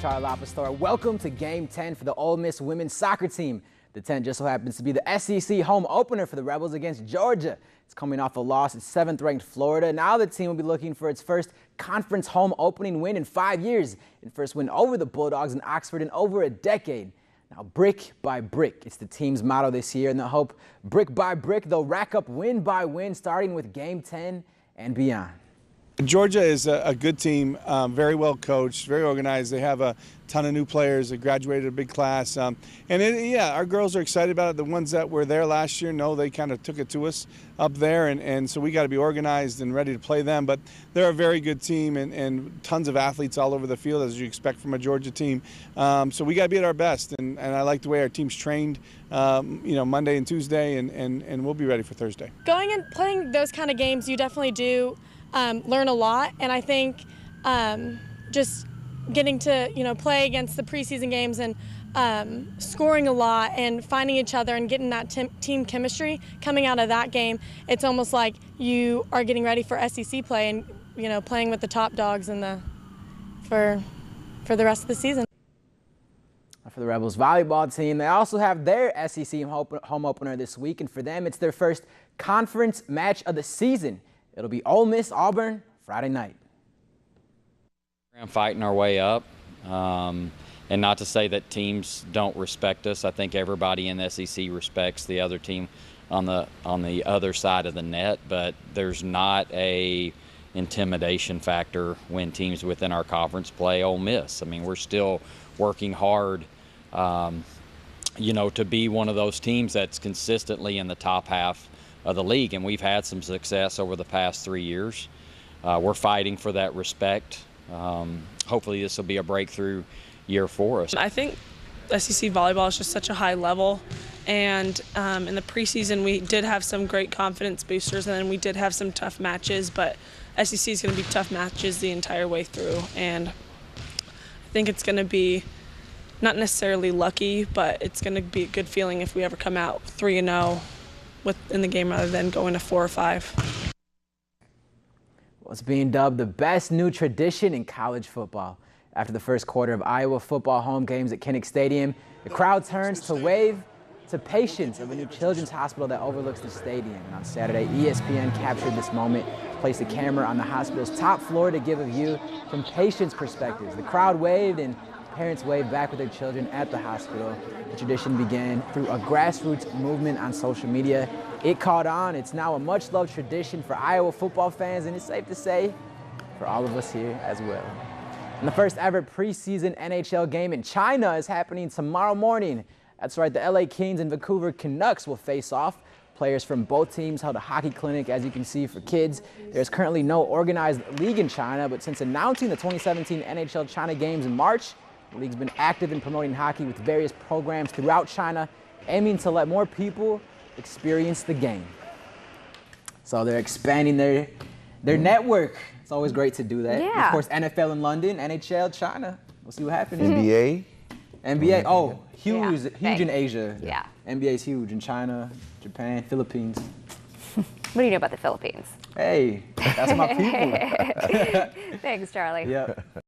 Charlie Lapastora. Welcome to Game 10 for the Ole Miss women's soccer team. The 10 just so happens to be the SEC home opener for the Rebels against Georgia. It's coming off a loss at 7th-ranked Florida. Now the team will be looking for its first conference home opening win in 5 years, and first win over the Bulldogs in Oxford in over a decade. Now, brick by brick, it's the team's motto this year, and they'll hope brick by brick they'll rack up win by win, starting with Game 10 and beyond. Georgia is a good team, very well coached, very organized. They have a ton of new players. They graduated a big class. Our girls are excited about it. The ones that were there last year know they kind of took it to us up there, and so we got to be organized and ready to play them. But they're a very good team and tons of athletes all over the field, as you expect from a Georgia team. So we got to be at our best, and I like the way our team's trained, Monday and Tuesday, and we'll be ready for Thursday. Going and playing those kind of games, you definitely do learn a lot, and I think just getting to play against the preseason games and scoring a lot and finding each other and getting that team chemistry coming out of that game, it's almost like you are getting ready for SEC play and playing with the top dogs for the rest of the season. For the Rebels volleyball team, they also have their SEC home opener this week, and for them it's their first conference match of the season. It'll be Ole Miss Auburn Friday night. We're fighting our way up, and not to say that teams don't respect us. I think everybody in the SEC respects the other team on the other side of the net, but there's not a intimidation factor when teams within our conference play Ole Miss. I mean, we're still working hard, to be one of those teams that's consistently in the top half of the league, and we've had some success over the past 3 years. We're fighting for that respect. Hopefully this will be a breakthrough year for us. I think SEC volleyball is just such a high level, and in the preseason we did have some great confidence boosters, and then we did have some tough matches, but SEC is going to be tough matches the entire way through, and I think it's going to be not necessarily lucky, but it's going to be a good feeling if we ever come out 3-0 in the game rather than going to 4 or 5. Well, it's being dubbed the best new tradition in college football. After the first quarter of Iowa football home games at Kinnick Stadium, the crowd turns to wave to patients of a new children's hospital that overlooks the stadium. And on Saturday, ESPN captured this moment, placed a camera on the hospital's top floor to give a view from patients' perspectives. The crowd waved and parents waved back with their children at the hospital. The tradition began through a grassroots movement on social media. It caught on. It's now a much-loved tradition for Iowa football fans, and it's safe to say for all of us here as well. And the first ever preseason NHL game in China is happening tomorrow morning. That's right, the LA Kings and Vancouver Canucks will face off. Players from both teams held a hockey clinic, as you can see, for kids. There's currently no organized league in China, but since announcing the 2017 NHL China Games in March, the league's been active in promoting hockey with various programs throughout China, aiming to let more people experience the game. So they're expanding their network. It's always great to do that. Yeah. Of course, NFL in London, NHL China. We'll see what happens. NBA? Oh, huge in Asia. Yeah. NBA is huge in China, Japan, Philippines. What do you know about the Philippines? Hey, that's my people. Thanks, Charlie. Yep.